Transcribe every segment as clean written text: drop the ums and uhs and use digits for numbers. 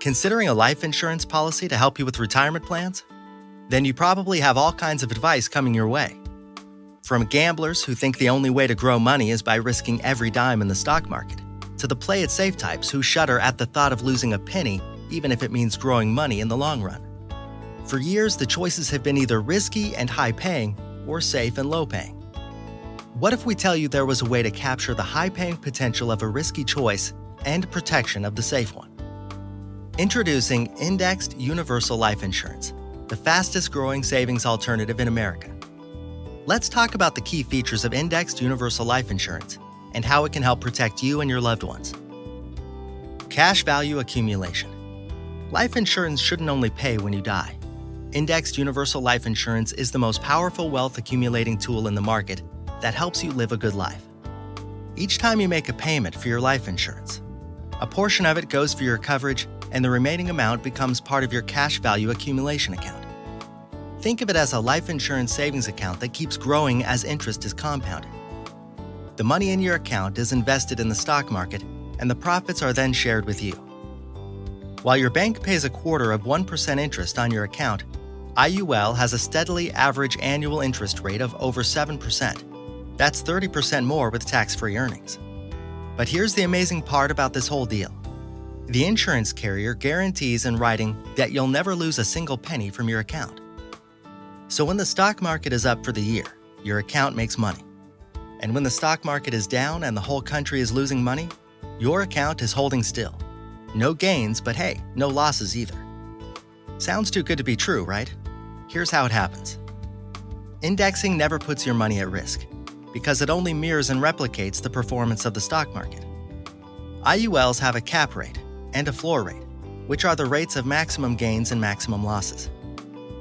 Considering a life insurance policy to help you with retirement plans? Then you probably have all kinds of advice coming your way. From gamblers who think the only way to grow money is by risking every dime in the stock market, to the play it safe types who shudder at the thought of losing a penny, even if it means growing money in the long run. For years, the choices have been either risky and high-paying or safe and low-paying. What if we tell you there was a way to capture the high-paying potential of a risky choice and protection of the safe one? Introducing Indexed Universal Life Insurance, the fastest-growing savings alternative in America. Let's talk about the key features of Indexed Universal Life Insurance and how it can help protect you and your loved ones. Cash value accumulation. Life insurance shouldn't only pay when you die. Indexed Universal Life Insurance is the most powerful wealth accumulating tool in the market that helps you live a good life. Each time you make a payment for your life insurance, a portion of it goes for your coverage and the remaining amount becomes part of your cash value accumulation account. Think of it as a life insurance savings account that keeps growing as interest is compounded. The money in your account is invested in the stock market and the profits are then shared with you. While your bank pays 0.25% interest on your account, IUL has a steadily average annual interest rate of over 7%. That's 30% more with tax-free earnings. But here's the amazing part about this whole deal. The insurance carrier guarantees in writing that you'll never lose a single penny from your account. So when the stock market is up for the year, your account makes money. And when the stock market is down and the whole country is losing money, your account is holding still. No gains, but hey, no losses either. Sounds too good to be true, right? Here's how it happens. Indexing never puts your money at risk because it only mirrors and replicates the performance of the stock market. IULs have a cap rate and a floor rate, which are the rates of maximum gains and maximum losses.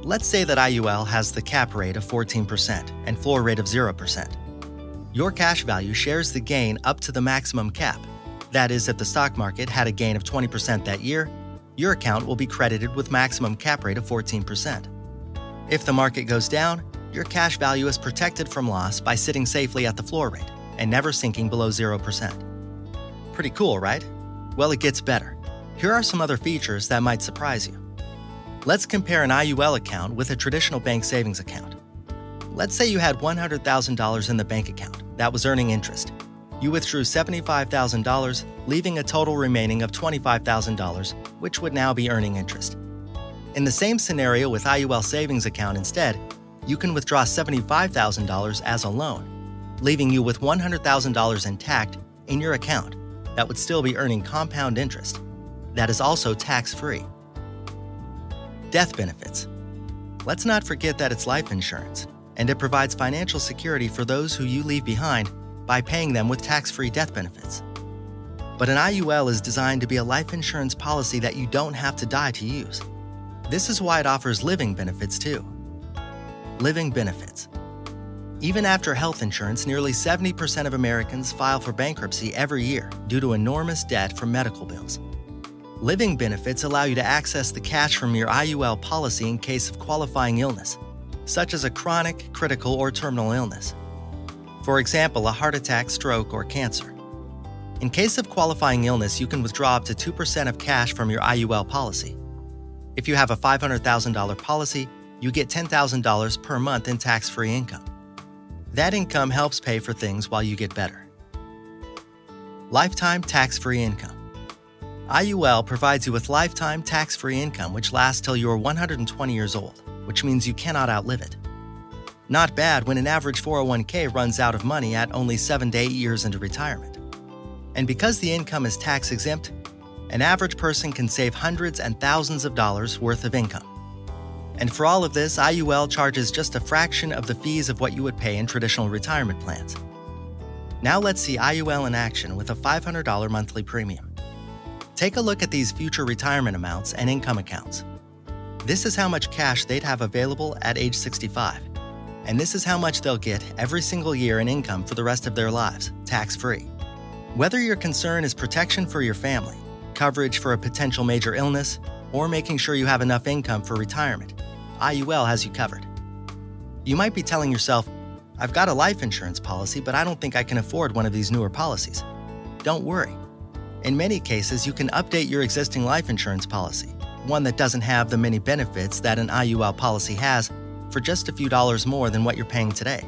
Let's say that IUL has the cap rate of 14% and floor rate of 0%. Your cash value shares the gain up to the maximum cap. That is, if the stock market had a gain of 20% that year, your account will be credited with maximum cap rate of 14%. If the market goes down, your cash value is protected from loss by sitting safely at the floor rate and never sinking below 0%. Pretty cool, right? Well, it gets better. Here are some other features that might surprise you. Let's compare an IUL account with a traditional bank savings account. Let's say you had $100,000 in the bank account that was earning interest. You withdrew $75,000, leaving a total remaining of $25,000, which would now be earning interest. In the same scenario with IUL savings account instead, you can withdraw $75,000 as a loan, leaving you with $100,000 intact in your account that would still be earning compound interest. That is also tax-free. Death benefits. Let's not forget that it's life insurance, and it provides financial security for those who you leave behind by paying them with tax-free death benefits. But an IUL is designed to be a life insurance policy that you don't have to die to use. This is why it offers living benefits too. Living benefits. Even after health insurance, nearly 70% of Americans file for bankruptcy every year due to enormous debt from medical bills. Living benefits allow you to access the cash from your IUL policy in case of qualifying illness, such as a chronic, critical, or terminal illness. For example, a heart attack, stroke, or cancer. In case of qualifying illness, you can withdraw up to 2% of cash from your IUL policy. If you have a $500,000 policy, you get $10,000 per month in tax-free income. That income helps pay for things while you get better. Lifetime tax-free income. IUL provides you with lifetime tax-free income which lasts till you are 120 years old, which means you cannot outlive it. Not bad when an average 401k runs out of money at only 7 to 8 years into retirement. And because the income is tax-exempt, an average person can save hundreds and thousands of dollars worth of income. And for all of this, IUL charges just a fraction of the fees of what you would pay in traditional retirement plans. Now let's see IUL in action with a $500 monthly premium. Take a look at these future retirement amounts and income accounts. This is how much cash they'd have available at age 65. And this is how much they'll get every single year in income for the rest of their lives, tax-free. Whether your concern is protection for your family, coverage for a potential major illness, or making sure you have enough income for retirement, IUL has you covered. You might be telling yourself, I've got a life insurance policy, but I don't think I can afford one of these newer policies. Don't worry. In many cases, you can update your existing life insurance policy, one that doesn't have the many benefits that an IUL policy has, for just a few dollars more than what you're paying today.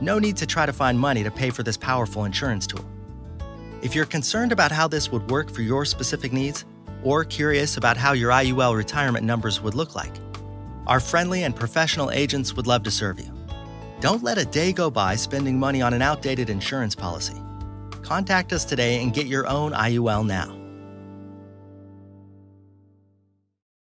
No need to try to find money to pay for this powerful insurance tool. If you're concerned about how this would work for your specific needs, or curious about how your IUL retirement numbers would look like, our friendly and professional agents would love to serve you. Don't let a day go by spending money on an outdated insurance policy. Contact us today and get your own IUL now.